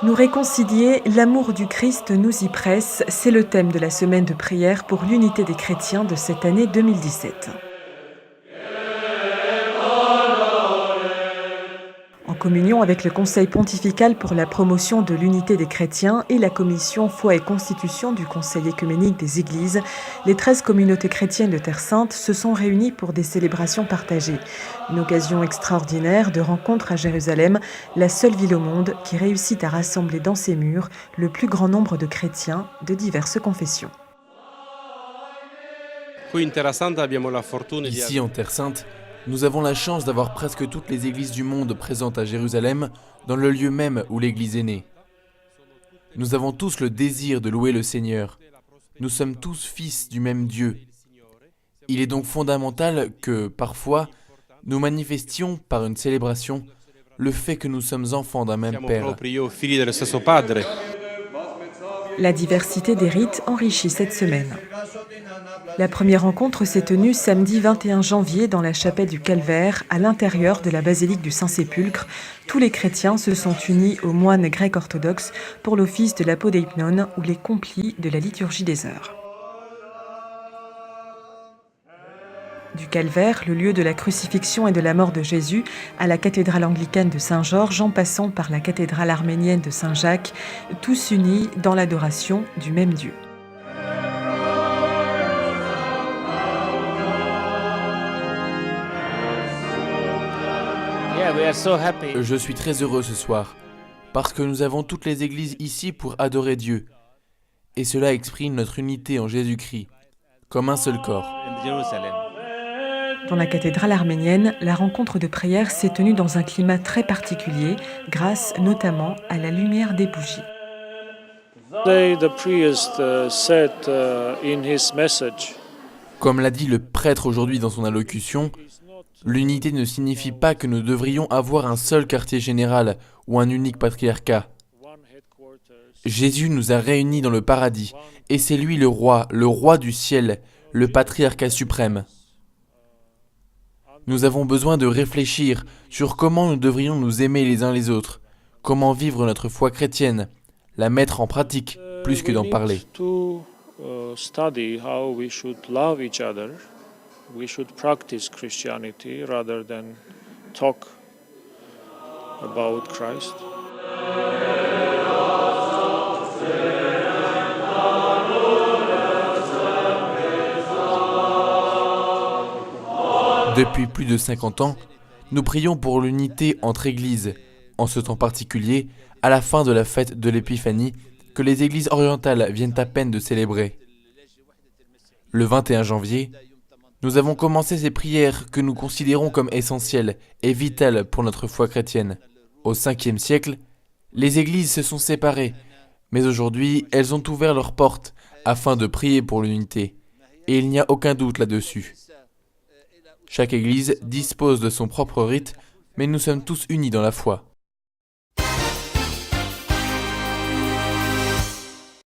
Nous réconcilier, l'amour du Christ nous y presse, c'est le thème de la semaine de prière pour l'unité des chrétiens de cette année 2017. En communion avec le Conseil pontifical pour la promotion de l'unité des chrétiens et la commission Foi et Constitution du Conseil œcuménique des Églises, les 13 communautés chrétiennes de Terre Sainte se sont réunies pour des célébrations partagées. Une occasion extraordinaire de rencontre à Jérusalem, la seule ville au monde qui réussit à rassembler dans ses murs le plus grand nombre de chrétiens de diverses confessions. Ici, en Terre Sainte, nous avons la chance d'avoir presque toutes les églises du monde présentes à Jérusalem, dans le lieu même où l'église est née. Nous avons tous le désir de louer le Seigneur. Nous sommes tous fils du même Dieu. Il est donc fondamental que, parfois, nous manifestions par une célébration le fait que nous sommes enfants d'un même Père. La diversité des rites enrichit cette semaine. La première rencontre s'est tenue samedi 21 janvier dans la chapelle du Calvaire, à l'intérieur de la basilique du Saint-Sépulcre. Tous les chrétiens se sont unis aux moines grecs orthodoxes pour l'office de l'apodeinon ou les complis de la liturgie des heures. Du Calvaire, le lieu de la crucifixion et de la mort de Jésus, à la cathédrale anglicane de Saint-Georges, en passant par la cathédrale arménienne de Saint-Jacques, tous unis dans l'adoration du même Dieu. Je suis très heureux ce soir, parce que nous avons toutes les églises ici pour adorer Dieu. Et cela exprime notre unité en Jésus-Christ, comme un seul corps. Dans la cathédrale arménienne, la rencontre de prière s'est tenue dans un climat très particulier, grâce notamment à la lumière des bougies. Comme l'a dit le prêtre aujourd'hui dans son allocution, l'unité ne signifie pas que nous devrions avoir un seul quartier général ou un unique patriarcat. Jésus nous a réunis dans le paradis, et c'est lui le roi du ciel, le patriarcat suprême. Nous avons besoin de réfléchir sur comment nous devrions nous aimer les uns les autres, comment vivre notre foi chrétienne, la mettre en pratique plus que d'en parler. We should practice Christianity rather than talk about Christ. Depuis plus de 50 ans, nous prions pour l'unité entre églises, en ce temps particulier, à la fin de la fête de l'Épiphanie, que les églises orientales viennent à peine de célébrer. Le 21 janvier, nous avons commencé ces prières que nous considérons comme essentielles et vitales pour notre foi chrétienne. Au 5e siècle, les églises se sont séparées, mais aujourd'hui, elles ont ouvert leurs portes afin de prier pour l'unité, et il n'y a aucun doute là-dessus. Chaque église dispose de son propre rite, mais nous sommes tous unis dans la foi.